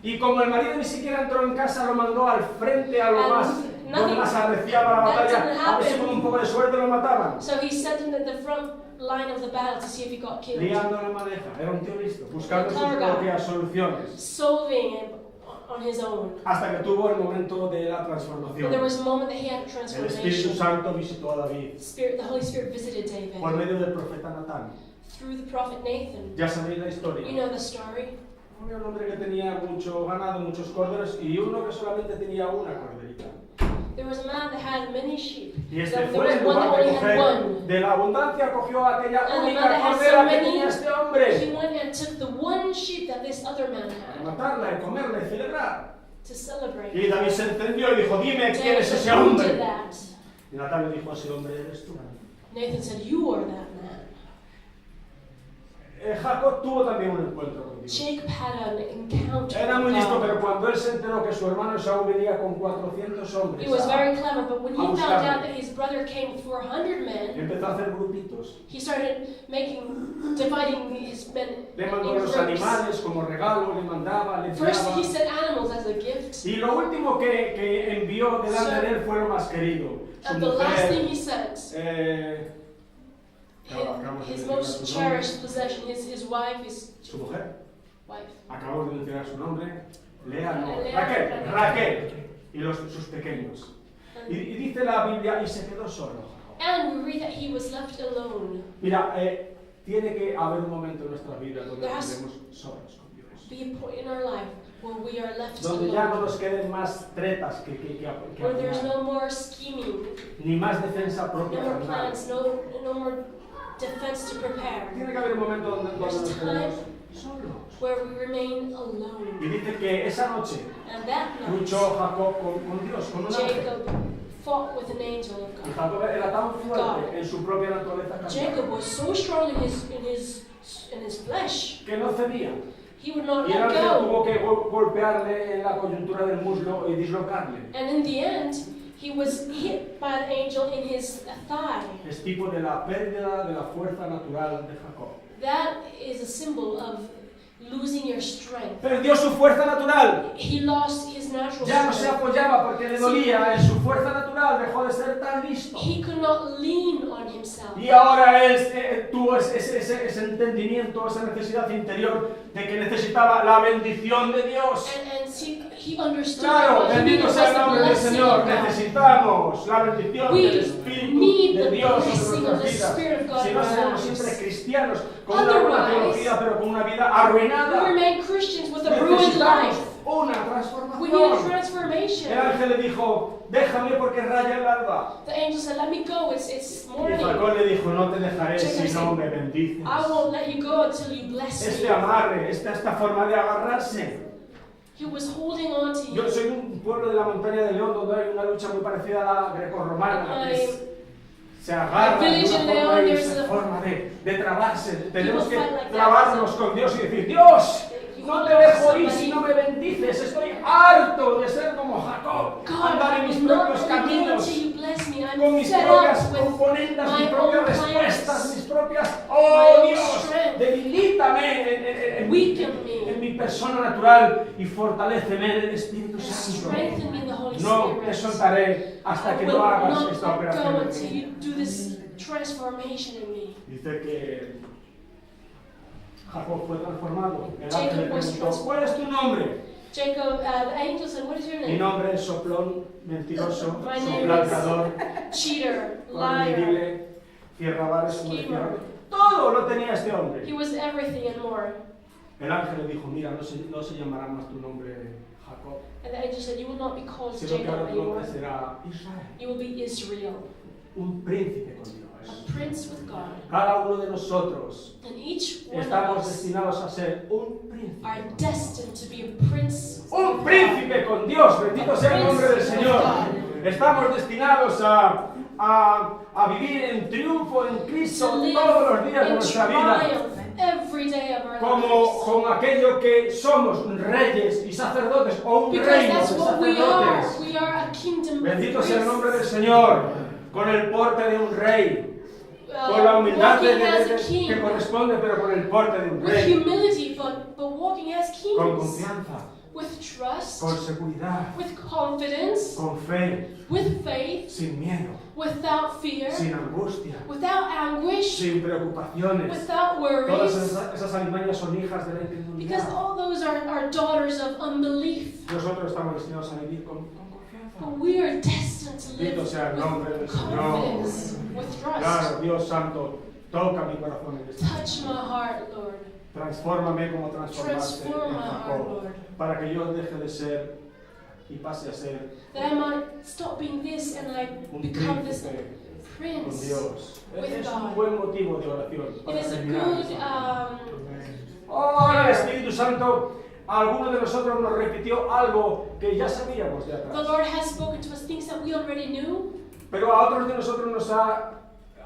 Y como el marido ni siquiera entró en casa, lo mandó al frente, a lo And más, donde más arreciaba la that batalla, didn't a ver si happen. con un poco de suerte lo mataban. So he sent him at the front line of the battle to see if he got killed. Liando la madeja, era un tío listo, buscando sus Clever guy. propias soluciones. Solving it on his own. Hasta que tuvo el momento de la But there transformación. was a moment that he had a El Espíritu transformation. Santo visitó a David The Holy Spirit visited David por medio del profeta Natán. through the prophet Nathan. Ya sabéis la You historia. know the story. Había un hombre que tenía mucho ganado, muchos corderos, y uno que solamente tenía una corderita. There was a man that had many sheep. Y este There fue, was en one that lugar de only had coger one. de la abundancia, cogió aquella And the man única that had cordera so que many, tenía este hombre. he went and took the one sheep that this other man Y had matarla, y comerla, y celebrar. to celebrate. Y David se encendió y dijo, dime quién David es ese said, "Who did hombre. that?" Y Natán le dijo, ese hombre eres tú. Nathan said, "You are that man." Jacob tuvo también un encuentro con Dios. Jacob had an encounter Era muy with listo, God. pero cuando él se enteró que su hermano Esaú venía con 400 He hombres, was very clever, but when he a found buscarle. out that his brother came with 400 men, empezó a hacer grupitos. he started dividing his men Le in mandó los groups. animales como regalo, le mandaba, le First, he enviaba. sent animals as a gift. Y lo último que envió delante de él fue lo más querido. Su And the last thing mujer, he sent, his most cherished possession, his wife, su mujer, wife. acabamos de mencionar su nombre, Lea, no, Lea. Raquel, y sus pequeños. Y dice la Biblia, y se quedó solo. And we read that he was left alone. Mira, tiene que haber un momento en nuestra vida donde There has estemos solos con Dios. Be a point in our life where we are left Donde ya no alone, nos queden más tretas que where there's apurar, no more scheming, ni más defensa propia no more carnal. plans, no more defense to prepare, Tiene que haber un momento donde nos There's quedemos solos. where we remain alone. Y dice que esa noche And that night, luchó Jacob con Dios, con un ángel. Jacob fought with an angel of Y God. Jacob era tan fuerte en su propia naturaleza Jacob carnal was so strong in his flesh, que no cedía. he would not Y el let ángel go. tuvo que golpearle en la coyuntura del muslo y dislocarle. And in the end, he was hit by an angel in his thigh. Es tipo de la pérdida de la fuerza natural de Jacob. That is a symbol of losing your strength. Perdió su fuerza natural. He lost his natural Ya no se strength. apoyaba porque le dolía en su fuerza natural, dejó de ser tan listo. He could not lean on himself. Y ahora él tuvo ese entendimiento, esa necesidad interior de que necesitaba la bendición de Dios. And he understood Claro, what he needed bendito was sea el the nombre del blessing Señor. of God. Necesitamos la bendición We del Espíritu need de the Dios blessing en of the nuestras Spirit of vidas. God Si in no our seremos lives. siempre cristianos con una buena Otherwise, teología, pero con una vida We arruinada. remain Christians with a ruined Necesitamos life. una We need a transformación. transformation. El ángel le dijo, déjame porque raya el alba. The angel said, "Let me go. It's Y morning. Jacob le dijo, no te dejaré Jacob si no said, me bendices. I won't let you go until you bless Este me." amarre, esta forma de agarrarse. He was holding on to Yo him. soy de un pueblo de la montaña de León donde hay una lucha muy parecida a la grecorromana. Se agarra de village una in forma, León, y there's esa a- forma de trabarse. Tenemos que fight like that. trabarnos con Dios y decir, Dios, no te dejo ir si no me bendices. Estoy harto de ser como Jacob, andar en mis God, not propios let me go caminos, until you bless me. con I'm mis fed propias up with componendas, my mis propias own respuestas, plans. mis propias... My ¡Oh own Dios! strength. Debilítame en Weaken me. mi persona natural y fortaléceme en el Espíritu And Santo. strengthen me in the Holy No Spirit. te soltaré hasta I que will no hagas not esta let operación go en until mí. you do this transformation in me. Dice que Jacob fue transformado. El Jacob ángel le was preguntó, transformed. ¿cuál es tu nombre? Jacob, the angel said, "What is your Mi name?" nombre es soplón, mentiroso, My name soplacador, Cheater, liar. horrible, cierravares, como Schemer. decía. Todo lo tenía este hombre. He was everything and more. El ángel le dijo, mira, no se llamará más tu nombre Jacob, And the angel said, "You will not be called sino que Jacob ahora tu nombre anymore. será Israel, You will be Israel, un príncipe con Dios. a prince with God." Cada uno de nosotros And each one of estamos us destinados a ser un príncipe. are destined to be a prince. Un príncipe con Dios, bendito sea el nombre del Señor. Estamos destinados a vivir en triunfo en Cristo To live todos los días de in nuestra vida. triumph every day of our Como lives. aquello que somos reyes y sacerdotes o un Because reino de that's what we are. sacerdotes. We are a kingdom of Bendito sea el priests. nombre del Señor, con el porte de un rey, con la humildad Walking as a que king, corresponde, pero con el porte de un with rey, humility, but walking as con kings, confianza, with trust, con seguridad, with confidence, con fe, with faith, sin miedo, without fear, sin angustia, without anguish, sin preocupaciones. without Todas worries. esas alimañas son hijas de la Because incredulidad. all those are daughters of unbelief. Nosotros estamos destinados a vivir con confianza. But we are destined to live Bendito sea el nombre del with Señor. confidence, with trust. Claro, Dios Santo, toca mi corazón en este Touch my heart, Lord. Transfórmame como transformaste Transform en my heart, Jacob, Lord. para que yo deje de ser y pase a ser That I might stop being this and I un become this príncipe con prince. Dios. with Es un God. buen motivo de oración It para is a terminar. good Ahora el Espíritu Santo, a alguno de nosotros nos repitió algo que ya sabíamos de the atrás, Lord has spoken to us things that we already knew, pero a otros de nosotros nos ha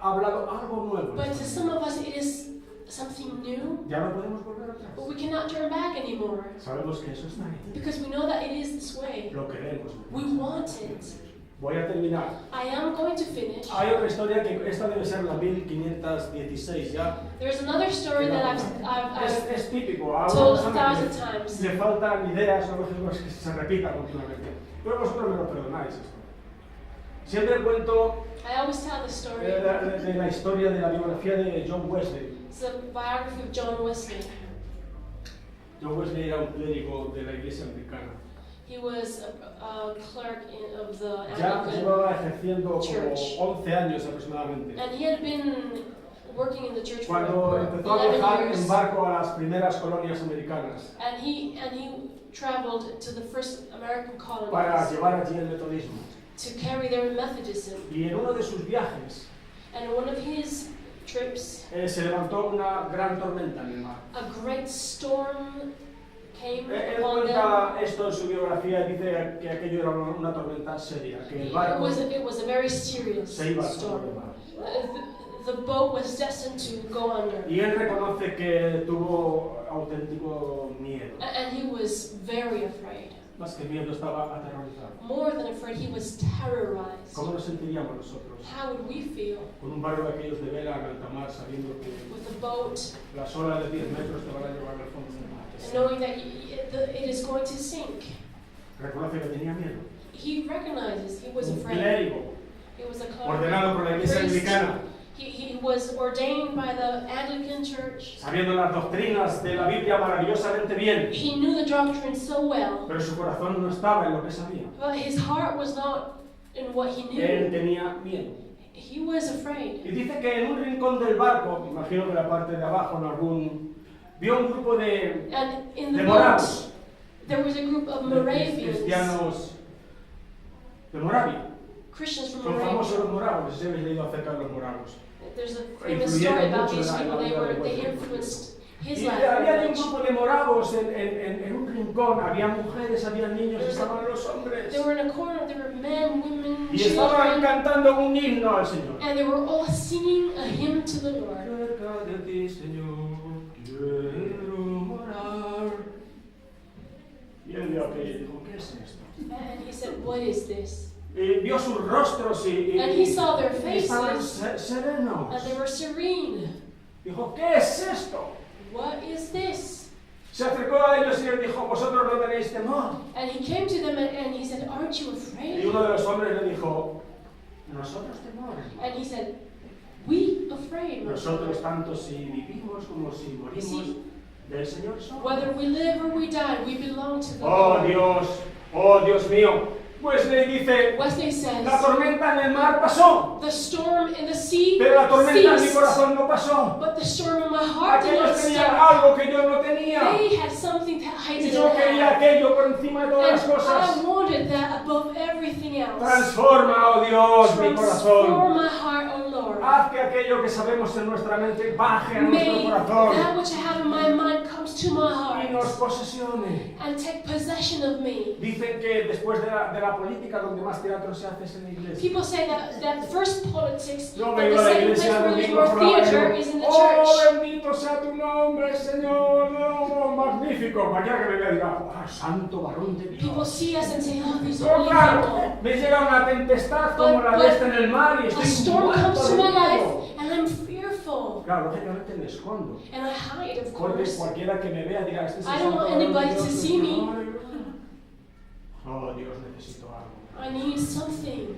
hablado algo nuevo. but to some of us it is something new. Ya no podemos volver atrás. But we cannot turn back anymore. Sabemos que eso está ahí. Because we know that it is this way. Lo queremos. We want it. Voy a terminar. I am going to finish. Hay otra historia que esta debe ser la 1516 ya. There's another story that I've Es típico. told Ahora 1,000 times. le faltan ideas, no es que se repita continuamente. Pero vosotros me lo perdonáis esto. Siempre cuento I always tell the story. de la historia de la biografía de John Wesley. It's a biography of John Wesley. John Wesley era un clérigo de la iglesia anglicana. He was a clerk of the Ya Anglican llevaba ejerciendo como Church. 11 años aproximadamente. And he had been working in the church for Cuando empezó a 11 viajar en years. barco a las primeras colonias americanas And he traveled to the first American para colonies llevar allí el metodismo. to carry their Methodism. Y en uno de sus viajes And in one of his trips, se levantó una gran tormenta en el mar. a great storm came Él upon them. cuenta esto en su biografía y dice que aquello era una tormenta seria, que el barco It was a very serious se iba storm. sobre el mar. The boat was destined to go under. Y él reconoce que tuvo auténtico miedo. And he was very afraid. Más que miedo, estaba aterrorizado. More than afraid, he was terrorized. ¿Cómo nos sentiríamos nosotros How would we feel con un barco de aquellos de vela en alta mar, sabiendo que with a boat las olas de 10 metros te van a llevar al fondo del mar? and knowing that it is going to sink? Reconoce que tenía miedo. He recognizes he was Un afraid. clérigo He was a ordenado por la iglesia priest. anglicana, He was ordained by the Anglican Church. sabiendo las doctrinas de la Biblia maravillosamente bien, He knew the doctrine so well, pero su corazón no estaba en lo que sabía. but his heart was not in what he Él knew. tenía miedo. He was afraid. Y dice que en un rincón del barco, imagino que la parte de abajo, en algún, vio un grupo de And in the moravos, boat, there was a group of de Moravians, cristianos de Moravia. Christians from Son famosos Moravia. los moravos, no sé si habéis leído acerca de los moravos. There's a famous story about these people. They influenced his Y life había very un much. grupo de moravos en un rincón, había mujeres, había niños, estaban los hombres. They were in a corner. There were men, women, Y estaban children, cantando un himno al Señor. and they were all singing a hymn to the Lord. Cerca de ti, Señor, quiero morar. Y él vio aquello y dijo, ¿qué es esto? And he said, "What is this?" Y vio sus rostros And he saw their estaban faces, serenos. and they were serene. Dijo, ¿qué es esto? What is this? Se acercó a ellos y les dijo, vosotros no tenéis temor. And he came to them and he said, "Aren't you Y afraid?" uno de los hombres le dijo, nosotros temor. And he said, "We afraid, my Nosotros Lord. tanto si vivimos como si morimos Sí. del Señor somos. Whether we live or we die, we belong to the Lord." Oh Dios mío. Pues le dice, Wesley says, la tormenta en el mar pasó, "The storm in the sea pero la tormenta en mi ceased, corazón no pasó. but the storm in my heart did not Aquellos tenían stop." algo que yo no tenía. They had something that I Y didn't yo quería have. aquello por encima de todas las And cosas. I wanted that above everything else. Transforma, oh Dios, mi Transform corazón. my heart, O Lord. Haz que aquello que sabemos en nuestra mente baje a May nuestro corazón that which I have in my mind comes to my y nos heart posesione. and take possession of me. Dicen que después de la política donde más teatro se hace es en la iglesia. People say that first politics, Yo but vengo the a la second place iglesia where there's domingo more por la theater mañana. is in the Oh, church. bendito sea tu nombre, Señor. Oh, magnífico. Cualquiera que me vea dirá, oh, santo varón de People Dios. see us and say, "Oh, these Oh, holy claro, people." me llega una tempestad como la de esta en el mar y A estoy storm muerto comes to de my life miedo. and I'm fearful. Claro, lógicamente me escondo. And I hide, of Porque course. cualquiera que me vea dirá, este es el I don't santo want varón de anybody Dios, to see me. Señor. Oh, Dios, necesito algo. I need something.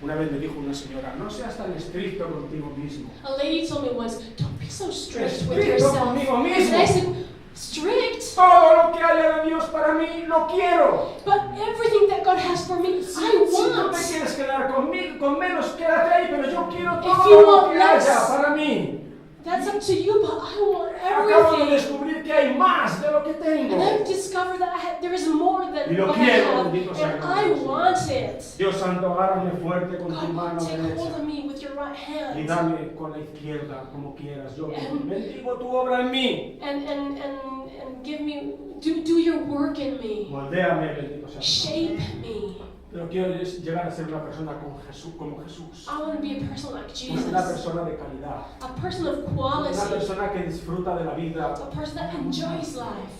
Una vez me dijo una señora, no seas tan estricto contigo mismo. A lady told me once, "Don't be so strict with Estricto yourself." conmigo And mismo. I said, "Strict? Todo lo que haya de Dios para mí, lo quiero. But everything that God has for me, Si I tú want." te quieres quedar conmigo, con menos, quédate ahí, pero yo quiero If todo you lo want que less, haya para mí. That's up to you, but I want Acabo de everything. descubrir que hay más de lo que tengo. And I've discovered that there is more Y than lo what I quiero, have, bendito sea and el I nombre. want it. Dios santo, agárrame fuerte con tu God, mano take hold derecha of me with your right y hand, dame con la izquierda, como quieras. Yo And- bendigo tu obra en mí. and give me, do your work in me. Moldéame, bendito sea tu nombre. Shape me. Pero quiero llegar a ser una persona como Jesús. I want to be a person like Jesus. Una persona de calidad. A person of Una quality. persona que disfruta de la vida. A person that enjoys life.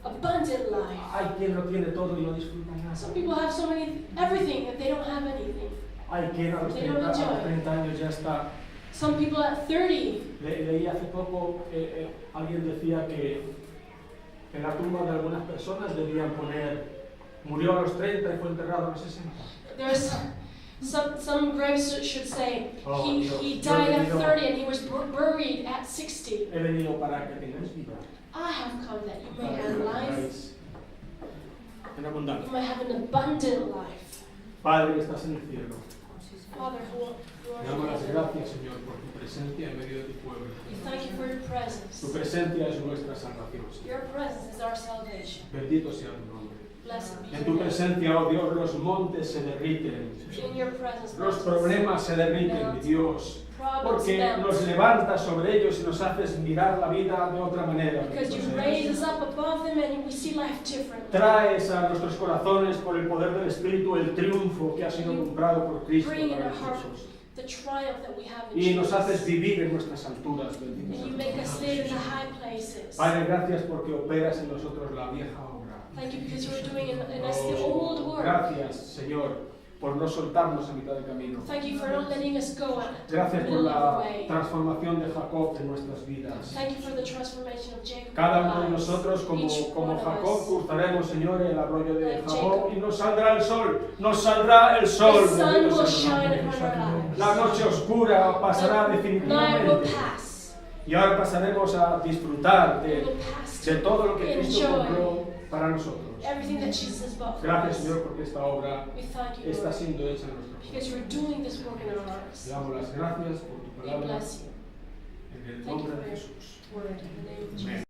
Abundant life. Hay quien lo tiene todo y no disfruta Some nada. people have everything, that they don't have anything. Hay quien a los 30 años ya está. Some people at 30, Leí hace poco, alguien decía que en la tumba de algunas personas debían poner, murió a los 30 y fue enterrado a los 60. there's some graves should say Oh, he Dios. died at Yo he 30 and he was buried at 60. He venido para que tengáis vida, I have come that you may para que have la life, tengáis en abundancia. you may have an abundant life. Padre que estás en el cielo, Father, who te art damos in las heaven, gracias, Señor, por tu presencia en medio de tu pueblo. we thank you for your Tu presence. presencia es nuestra salvación, Señor. Your presence is our salvation. Bendito sea tu nombre. Blessed be En your tu name. presencia, oh Dios, los montes se derriten. In your presence, Los mountains problemas se derriten, mi Dios. problems Porque melt. nos levantas sobre ellos y nos haces mirar la vida de otra manera. Because you bendito raise seas. us up above them and we see life differently. Traes a nuestros corazones por el poder del Espíritu el triunfo que ha sido comprado por Cristo Bring in para our heart nosotros. the triumph that we have in Y nos Jesus. haces vivir en nuestras alturas, bendito And you seas. make us live in the high places. Padre, gracias porque operas en nosotros la vieja obra. Thank you because you're doing in us the old work. Gracias, Señor, por no soltarnos a mitad de camino. Thank you for not letting us go at the Gracias por middle of the la way. transformación de Jacob en nuestras vidas. Thank you for the transformation of Jacob. Cada uno de in our lives. nosotros, Each como one of Jacob, us. cruzaremos, Señor, el arroyo de Like Jacob Jacob. y nos saldrá el sol. Nos saldrá el sol. The sun bendito will sea tu shine nombre. upon our lives. La noche oscura pasará The night will definitivamente. pass. Y ahora pasaremos a disfrutar We de will pass de todo lo to que Cristo enjoy compró para nosotros. everything that Jesus has bought for Gracias, us. Señor, porque esta obra We thank you, está Lord, siendo hecha en nuestro because corazón. you're doing this work in our hearts. Te damos las gracias por tu We palabra bless you. en el Thank you nombre for de your Jesús. word in the name of Amén. Jesus.